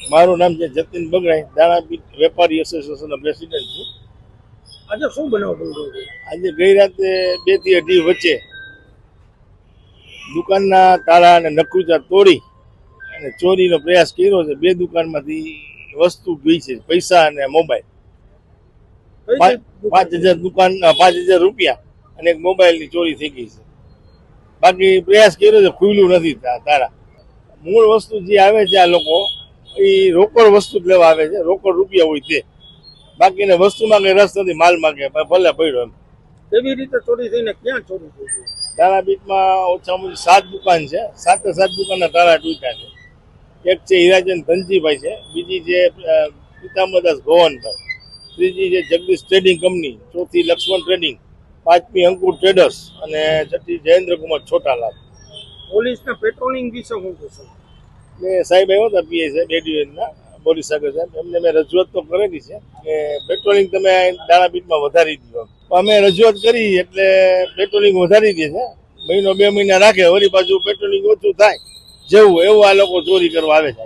મારું નામ છે જતીન બગડાઈ, દાણાપીઠ વેપારી એસોસિએશનનો પ્રેસિડેન્ટ છું. આજે શું બનાવ બન્યો છે? આજે ગઈ રાતે 2 થી 2:30 વચ્ચે દુકાનના તાળા અને નકુચા તોડી અને ચોરીનો પ્રયાસ કર્યો છે. 2 દુકાનમાંથી વસ્તુ ગઈ છે, પૈસા અને મોબાઈલ. 5,000 દુકાન, 5,000 રૂપિયા અને એક મોબાઈલની ચોરી થઈ ગઈ છે. બાકી પ્રયાસ કર્યો છે, ખુલ્લું નથી તાળા. મૂળ વસ્તુ જે આવે છે આ લોકો એ રોકડ વસ્તુ જ લેવા આવે છે, રોકડ રૂપિયા હોય તે. બાકીને વસ્તુમાં કઈ રસ નથી, માલ માંગે ભલે પડ્યો એમ. કેવી રીતે ચોરી થઈને ક્યાં ચોરી થઈ છે? દાણાપીઠમાં ઓછામાં ઓછી 7 દુકાન છે. 7 દુકાનના તાળા તૂટ્યા છે. એક છે હીરાચંદ ધનજીભાઈ છે, બીજી છે પિતાંબરદાસ ભવનભાઈ, ત્રીજી છે જગદીશ ટ્રેડિંગ કંપની, ચોથી લક્ષ્મણ ટ્રેડિંગ, પાંચમી અંકુર ટ્રેડર્સ અને છઠ્ઠી જયેન્દ્રકુમાર છોટાલાલ. પોલીસના પેટ્રોલિંગ વિશે શું કહેશો? મેં સાહેબ આવ્યો હતા પીએ સાહેબ એ ડિવિઝનના પોલીસ સાગર સાહેબ, એમને મેં રજૂઆત તો કરેલી છે કે પેટ્રોલિંગ તમે દાણાપીઠમાં વધારી દીધો. અમે રજૂઆત કરી એટલે પેટ્રોલિંગ વધારી દે છે. મહિનો 2 મહિના રાખે, વળી પાછું પેટ્રોલિંગ ઓછું થાય જેવું એવું આ લોકો ચોરી કરવા આવે છે.